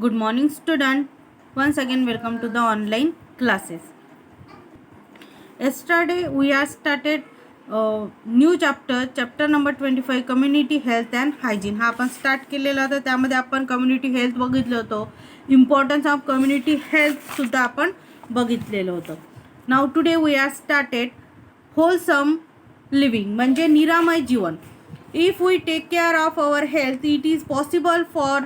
Good morning, student. Once again, welcome to the online classes. Yesterday, we have started new chapter number 25, community health and hygiene. हा आपण start केलेला होता. त्यामध्ये आपण community health बघितलं होतं. इम्पॉर्टन्स ऑफ कम्युनिटी हेल्थ सुद्धा आपण बघितलेलं होतं. Now today we are started wholesome living म्हणजे निरामय जीवन. If we take care of our health, it is possible for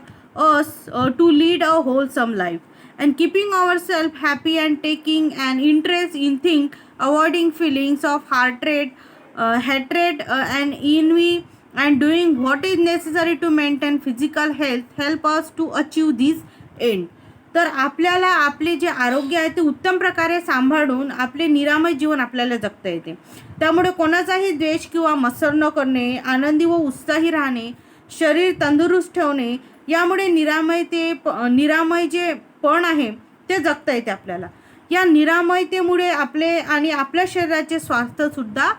us to lead a wholesome life. And keeping ourselves happy and taking an interest in things, avoiding feelings of hatred and envy, and doing what is necessary to maintain physical health help us to achieve this end. तर आपल्याला आपले जे आरोग्य आहे ते उत्तम प्रकारे सांभाळून आपले निरामय जीवन आपल्याला जगता येते. त्यामुळे कोणाचाही द्वेष किंवा मत्सर न करणे, आनंदी व उत्साही राहणे, शरीर तंदुरुस्त ठेवणे, यामुळे निरामय जे पण आहे ते जगता येते आपल्याला. या निरामयतेमुळे आपले आणि आपल्या शरीराचे स्वास्थ्यसुद्धा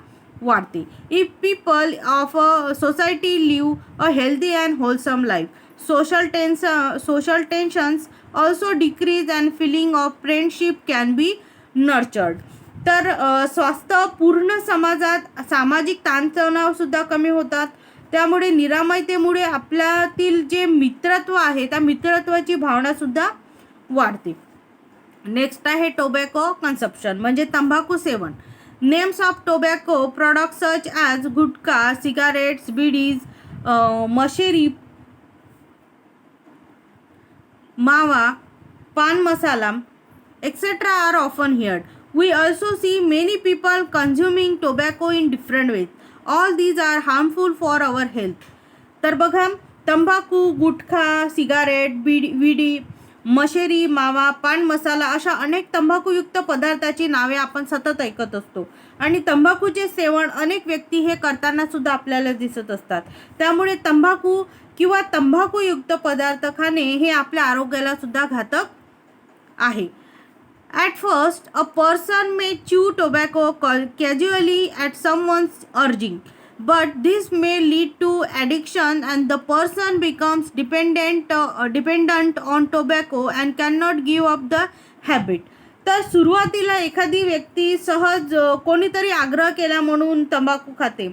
वाढते. If people of a society live a healthy and wholesome life, social tensions also decrease and feeling of friendship can be nurtured. तर स्वास्थ्य पूर्ण समाजात सामाजिक ताणतणावसुद्धा कमी होतात. त्यामुळे निरामयतेमुळे आपल्यातील जे मित्रत्व आहे त्या मित्रत्वाची भावनासुद्धा वाढते. नेक्स्ट आहे टोबॅको कन्सप्शन म्हणजे तंबाखू सेवन. Names of tobacco products such as gutkha, cigarettes, bidis, misheri, mawa, pan masala, etc. are often heard. We also see many people consuming tobacco in different ways. All these are harmful for our health. तर बघा, तंबाखू, गुटखा, cigarette, विडी, मशेरी, मावा, पान मसाला अशा अनेक तंबाखूयुक्त पदार्थाची नावे आपण सतत ऐकत असतो. आणि तंबाखूचे सेवन अनेक व्यक्ती हे करताना सुद्धा आपल्याला दिसत असतात. त्यामुळे तंबाखू किंवा तंबाखूयुक्त पदार्थ खाणे हे आपल्या आरोग्याला सुद्धा घातक आहे. At first a person may chew tobacco casually at someone's urging, but this may lead to addiction and the person becomes dependent on tobacco and cannot give up the habit. तर सुरुवातीला एखादी व्यक्ती सहज कोणीतरी आग्रह केला म्हणून तंबाखू खाते,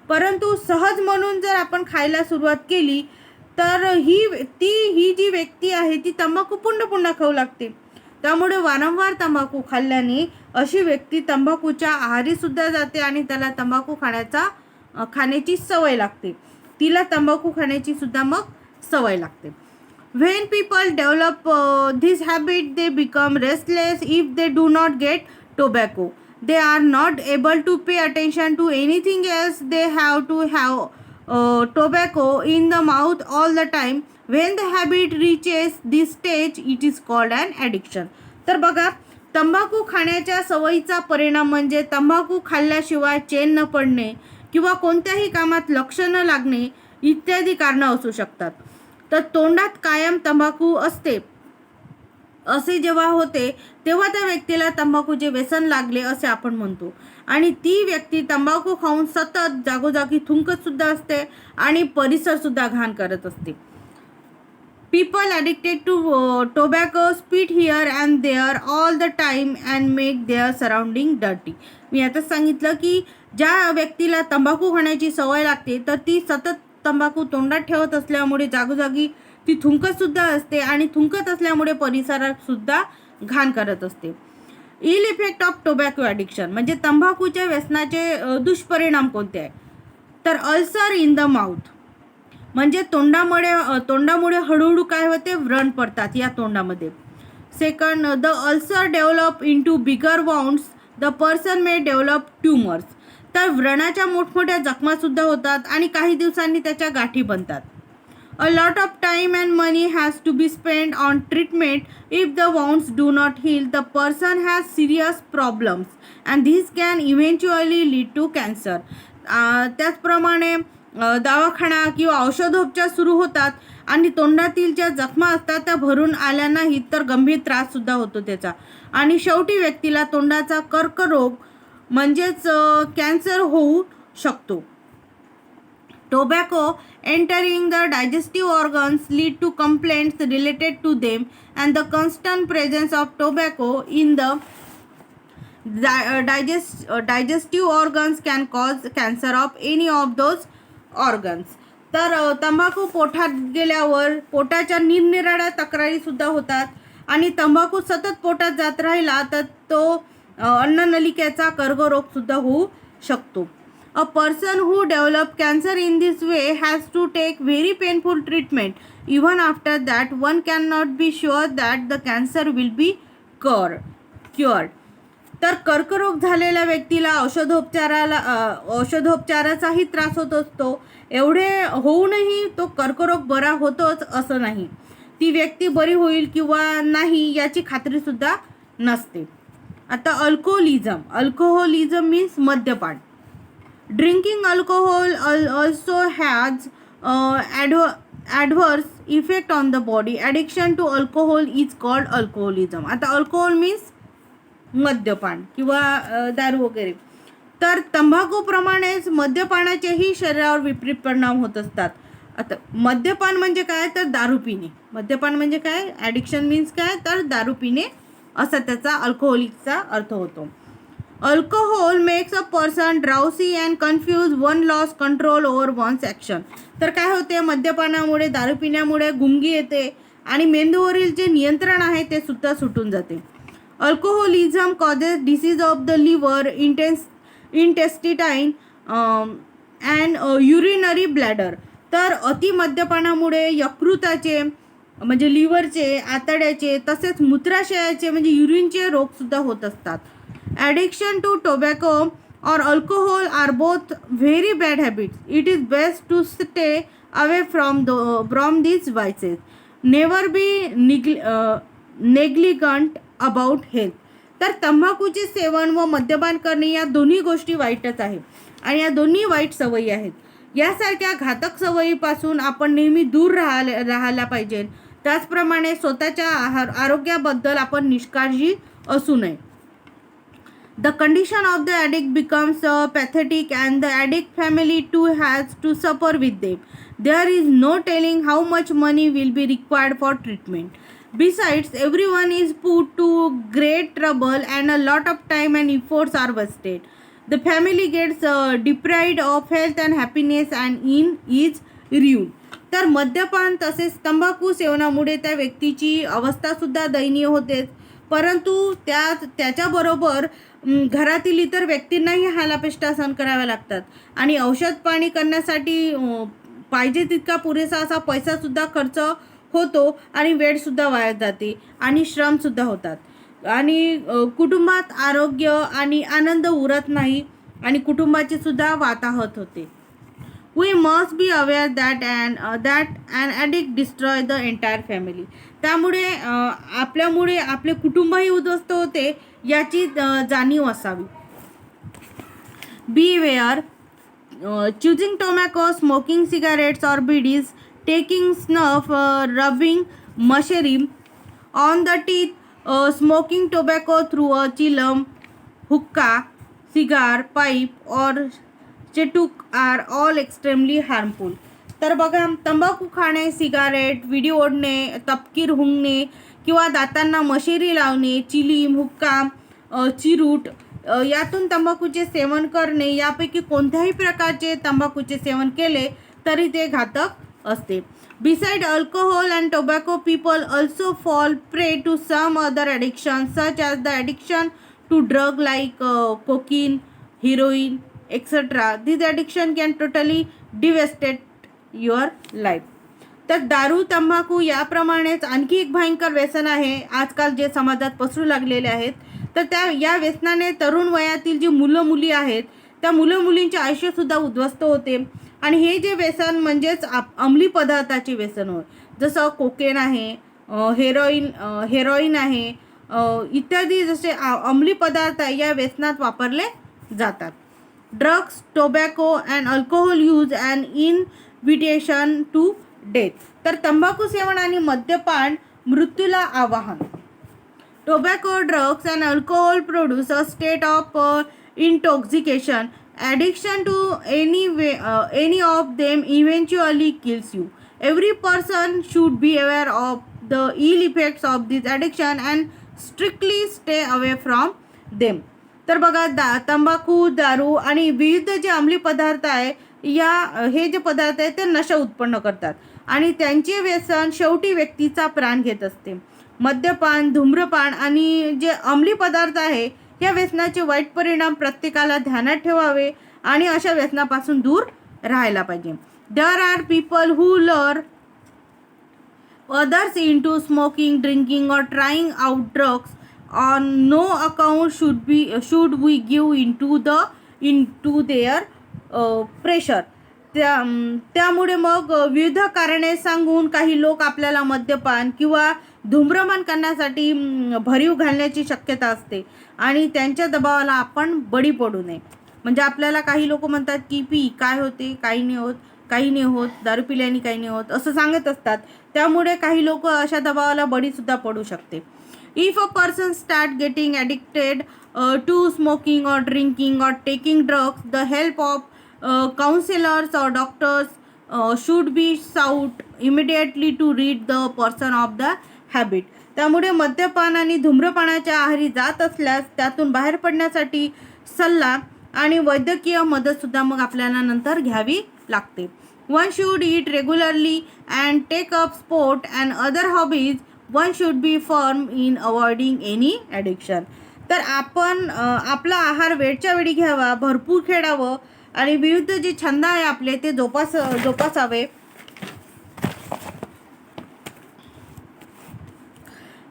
परंतु सहज म्हणून जर आपण खायला सुरुवात केली तर ही जी व्यक्ती आहे ती तंबाखू पुन्हा खाऊ लागते. त्यामुळे वारंवार तंबाखू खाल्ल्याने अशी व्यक्ती तंबाखूच्या आहारी सुद्धा जाते आणि त्याला तंबाखू खाण्याची सवय लागते. तिला तंबाखू खाण्याची सुद्धा मग सवय लागते. When people develop this habit, they become restless if they do not get tobacco. They are not able to pay attention to anything else. They have to have tobacco in the mouth all the time. When the habit reaches this stage, it is called an addiction. तर बघा, तंबाखू खाण्याच्या सवयीचा परिणाम म्हणजे तंबाखू खाल्ल्याशिवाय चैन न पडणे किंवा कोणत्याही कामात लक्ष न लागणे इत्यादी कारणं असू शकतात. तर तोंडात कायम तंबाखू असते असे जेव्हा होते तेव्हा त्या व्यक्तीला तंबाखूचे व्यसन लागले असे आपण म्हणतो. आणि ती व्यक्ती तंबाखू खाऊन सतत जागोजागी थुंकत सुद्धा असते आणि परिसर सुद्धा घाण करत असते. People addicted to tobacco spit here and there all the time and make their surrounding dirty. मी आता सांगितलं की ज्या व्यक्तीला तंबाखू खाण्याची सवय लागते तर ती सतत तंबाखू तोंडात ठेवत असल्यामुळे जागोजागी ती थुंकत सुद्धा असते आणि थुंकत असल्यामुळे परिसरात सुद्धा घाण करत असते. Ill effect of tobacco addiction म्हणजे तंबाखूच्या व्यसनाचे दुष्परिणाम कोणते आहे तर अल्सर इन द माउथ म्हणजे तोंडामुळे हळूहळू काय होते, व्रण पडतात या तोंडामध्ये. Second, the ulcer develop into bigger wounds, the person may develop tumours. तर व्रणाच्या मोठमोठ्या जखमासुद्धा होतात आणि काही दिवसांनी त्याच्या गाठी बनतात. A lot of time and money has to be spend on treatment. If the wounds do not heal, the person has serious problems and this can eventually lead to cancer. त्याचप्रमाणे दवाखाना किंवा औषधोपचार सुरू होतात आणि तोंडातील ज्या जखमा असतात त्या भरून आल्या नाहीत तर गंभीर त्राससुद्धा होतो त्याचा. आणि शेवटी व्यक्तीला तोंडाचा कर्करोग म्हणजेच कॅन्सर होऊ शकतो. Tobacco entering the digestive organs lead to complaints related to them, and the constant presence of tobacco in the digestive organs can cause cancer of any of those organs. तर तंबाखू पोटात गेल्यावर पोटाच्या निरनिराळ्या तक्रारी सुद्धा होतात आणि तंबाखू सतत पोटात जात राहिला तर तो अन्ननलिकेचा कर्करोग सुद्धा होऊ शकतो. A person who develop cancer in this way has to take very painful treatment. Even after that, one cannot be sure that the cancer will be cured. तर कर्करोग झालेल्या व्यक्तीला औषधोपचाराचाही त्रास होत असतो. एवढे होऊनही तो कर्करोग बरा होतोच असं नाही. ती व्यक्ती बरी होईल किंवा नाही याची खात्रीसुद्धा नसते. आता अल्कोहोलिझम मीन्स मद्यपान. Drinking alcohol also has adverse effect on the body. Addiction to alcohol is called alcoholism. आता अल्कोहोल मीन्स मद्यपान किंवा दारू वगैरे. तर तंबाखूप्रमाणेच मद्यपानाचेही शरीरावर विपरीत परिणाम होत असतात. आता मद्यपान म्हणजे काय तर दारू पिणे. मद्यपान म्हणजे काय, ॲडिक्शन मीन्स काय तर दारू पिणे असा त्याचा अल्कोहोलिकचा अर्थ होतो. Alcohol makes a person drowsy and confuse, one loss control over one's action. तर काय होते, मद्यपानामुळे दारू पिण्यामुळे गुंगी येते आणि मेंदूवरील जे नियंत्रण आहे ते सुद्धा सुटून जाते. Alcoholism causes disease of the liver, intestine and urinary bladder. तर अति मद्यपानामुळे यकृताचे म्हणजे लिव्हरचे, आतड्याचे तसेच मूत्राशयाचे म्हणजे युरिनचे रोगसुद्धा होत असतात. Addiction to tobacco or alcohol are both very bad habits. It is best to stay away from these vices. Never be negligent about health. तर तंबाखूचे सेवन व मद्यपान करणे या दोन्ही गोष्टी वाईटच आहेत आणि या दोन्ही वाईट सवयी आहेत. यासारख्या घातक सवयीपासून आपण नेहमी दूर राहायला पाहिजे. त्याचप्रमाणे स्वतःच्या आरोग्याबद्दल आपण निष्काळजी असू नये. The condition of the addict becomes pathetic and the addict family too has to suffer with them. There is no telling how much money will be required for treatment. Besides, everyone is put to great trouble and a lot of time and efforts are wasted. The family gets deprived of health and happiness and is ruined. तर मद्यपान तसेच तंबाखू सेवनामुळे त्या व्यक्तीची अवस्थासुद्धा दयनीय होतेच, परंतु त्याच्याबरोबर घरातील इतर व्यक्तींनाही हालापेष्टा सहन कराव्या लागतात आणि औषध पाणी करण्यासाठी पाहिजे तितका पुरेसा असा पैसासुद्धा खर्च होतो आणि वेळसुद्धा वाया जाते आणि श्रमसुद्धा होतात आणि कुटुंबात आरोग्य आणि आनंद उरत नाही आणि कुटुंबाची सुद्धा वाताहत होते. We must be aware that an addict destroy the entire family. त्यामुळे आपल्यामुळे आपले कुटुंबही उद्ध्वस्त होते याची जाणीव असावी. Beware, choosing tobacco, smoking cigarettes or bidis, taking snuff, rubbing mushroom on the teeth, smoking tobacco through a chillum, hookah, cigar, pipe or चेटूक are all extremely harmful. तर बघा, तंबाखू खाणे, सिगारेट, विडी ओढणे, तपकीर हुंगणे किंवा दातांना मशेरी लावणे, चिलीम, हुक्का, चिरूट यातून तंबाखूचे सेवन करणे यापैकी कोणत्याही प्रकारचे तंबाखूचे सेवन केले तरी ते घातक असते. Beside alcohol and tobacco, people also fall prey to some other addiction such as the addiction to drug like cocaine, heroin etc. This addiction can totally devastate your life. तर दारू, तंबाखू याप्रमाणेच आणखी एक भयंकर व्यसन आहे आजकाल जे समाजात पसरू लागलेले आहेत. तर या व्यसनाने तरुण वयातील जी मुलं मुली आहेत त्या मुलं मुलींचे आयुष्यसुद्धा उद्ध्वस्त होते आणि हे जे व्यसन म्हणजेच अंमली पदार्थाचे व्यसन होय, जसं कोकेन आहे, हेरोईन आहे इत्यादी जसे अंमली पदार्थ या व्यसनात वापरले जातात. Drugs, tobacco and alcohol use an invitation to death. तर तंबाखू सेवन आणि मद्यपान मृत्यूला आवाहन. Tobacco, drugs and alcohol produce a state of intoxication Addiction to any of them eventually kills you. Every person should be aware of the ill effects of this addiction and strictly stay away from them. तर बघा तंबाखू, दारू आणि विविध जे अंमली पदार्थ आहे हे जे पदार्थ आहेत ते नशा उत्पन्न करतात आणि त्यांचे व्यसन शेवटी व्यक्तीचा प्राण घेत असते. मद्यपान, धूम्रपान आणि जे अंमली पदार्थ आहे या व्यसनाचे वाईट परिणाम प्रत्येकाला ध्यानात ठेवावे आणि अशा व्यसनापासून दूर राहायला पाहिजे. देअर आर पीपल हू लर others into smoking, drinking or trying out drugs. On no account should we give into their pressure. त्यामुळे मग विविध कारणे सांगून काही लोक आपल्याला मद्यपान किंवा धूम्रपान करण्यासाठी भरीव घालण्याची शक्यता असते आणि त्यांच्या दबावाला आपण बळी पडू नये. म्हणजे आपल्याला काही लोक म्हणतात की पी, काय होते, काही नाही होत, दारू पिल्याने काही नाही होत असं सांगत असतात. त्यामुळे काही लोक अशा दबावाला बळीसुद्धा पडू शकते. If a person start getting addicted to smoking or drinking or taking drugs, the help of counselors or doctors should be sought immediately to rid the person of the habit. त्यामुळे मद्यपान आणि धूम्रपानाच्या आहारी जात असल्यास त्यातून बाहेर पडण्यासाठी सल्ला आणि वैद्यकीय मदतसुद्धा मग आपल्याला नंतर घ्यावी लागते. One should eat regularly and take up sport and other hobbies. One should be firm in avoiding any addiction. तर आपण आपला आहार वेळच्या वेळी घ्यावा, भरपूर खेळावं आणि विविध जे छंद आहे आपले ते जोपासावे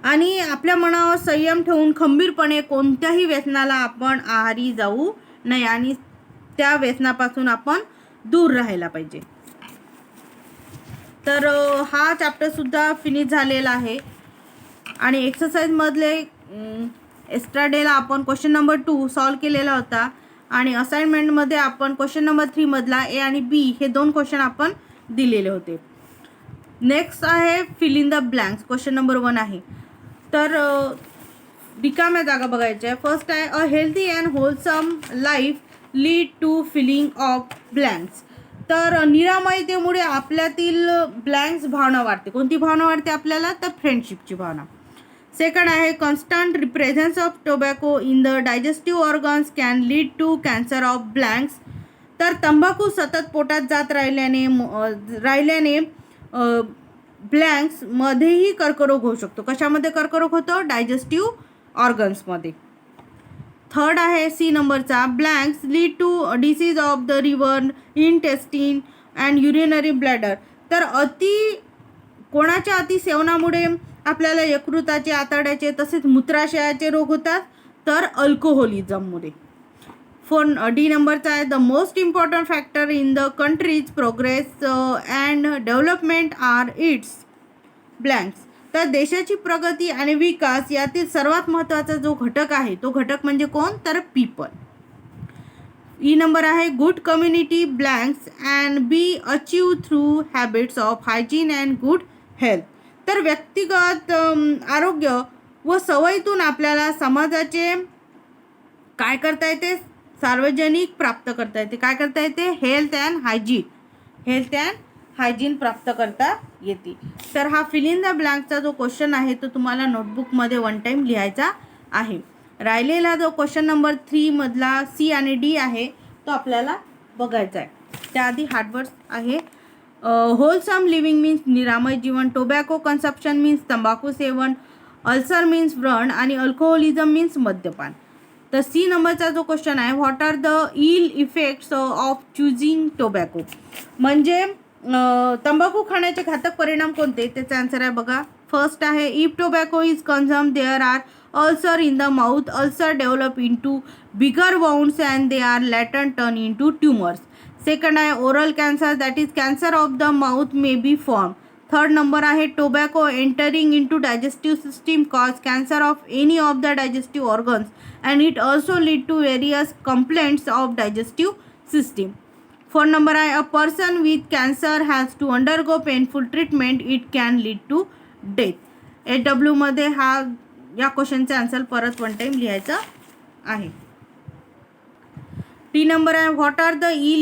आणि आपल्या मनावर संयम ठेवून खंबीरपणे कोणत्याही व्यसनाला आपण आहारी जाऊ नये आणि त्या व्यसनापासून आपण दूर राहायला पाहिजे. तर हा चॅप्टरसुद्धा फिनिश झालेला आहे आणि एक्सरसाइजमधले एस्ट्राडेला आपण क्वेश्चन नंबर 2 सॉल्व केलेला होता आणि असाइनमेंटमध्ये आपण क्वेश्चन नंबर 3 मधला ए आणि बी हे 2 क्वेश्चन आपण दिलेले होते. नेक्स्ट आहे fill in the blanks. Question number 1 आहे. तर रिकाम्या जागा बघायच्या आहे. फर्स्ट आहे a healthy and wholesome life lead to filling of blanks. तर निरामयतेमुळे आपल्यातील ब्लँक्स भावना वाढते. कोणती भावना वाढते आपल्याला? तर फ्रेंडशिपची भावना. सेकंड आहे constant presence of tobacco in the digestive organs can lead to cancer of blanks. तर तंबाखू सतत पोटात जात राहिल्याने ब्लँक्समध्येही कर्करोग होऊ शकतो. कशामध्ये कर्करोग होतो? डायजेस्टिव्ह ऑर्गन्समध्ये. थर्ड आहे सी नंबरचा blanks lead to disease of the liver, intestine and urinary bladder. तर कोणाच्या अतिसेवनामुळे आपल्याला यकृताचे, आतड्याचे तसेच मूत्राशयाचे रोग होतात? तर अल्कोहोलिझममुळे. डी नंबरचा आहे the most important factor in the country's progress and development are its blanks. तर देशाची प्रगती आणि विकास यातील सर्वात महत्त्वाचा जो घटक आहे तो घटक म्हणजे कोण? तर पीपल. ई नंबर आहे good community blanks and be achieve through habits of hygiene and good health. तर व्यक्तिगत आरोग्य व सवयीतून आपल्याला समाजाचे काय करता येते? सार्वजनिक प्राप्त करता येते. काय करता येते? हेल्थ अँड हायजीन प्राप्त करता येते. तर हा फिल इन द ब्लँकचा जो क्वेश्चन आहे तो तुम्हाला नोटबुकमध्ये 1 टाईम लिहायचा आहे. राहिलेला जो क्वेश्चन नंबर 3 मधला सी आणि डी आहे तो आपल्याला बघायचा आहे. त्याआधी हार्डवर्ड्स आहे. होलसम लिव्हिंग मीन्स निरामय जीवन, टोबॅको कन्सप्शन मीन्स तंबाखू सेवन, अल्सर मीन्स व्रण आणि अल्कोहोलिझम मीन्स मद्यपान. तर सी नंबरचा जो क्वेश्चन आहे what are the ill effects of choosing tobacco. म्हणजे तंबाखू खाण्याचे घातक परिणाम कोणते? त्याचा आन्सर आहे बघा. फर्स्ट आहे if tobacco is consumed there are ulcer in the mouth. Ulcer develop into bigger wounds and they are later turn into tumours. Second आहे oral cancer that is cancer of the mouth may be form. Third number आहे tobacco entering into digestive system cause cancer of any of the digestive organs and it also lead to various complaints of digestive system. Fourth number आहे a person with cancer has to undergo painful treatment. It can lead to death. HWमध्ये या क्वेश्चनचा answer परत 1 time लिहायचा आहे. T number, and what are the e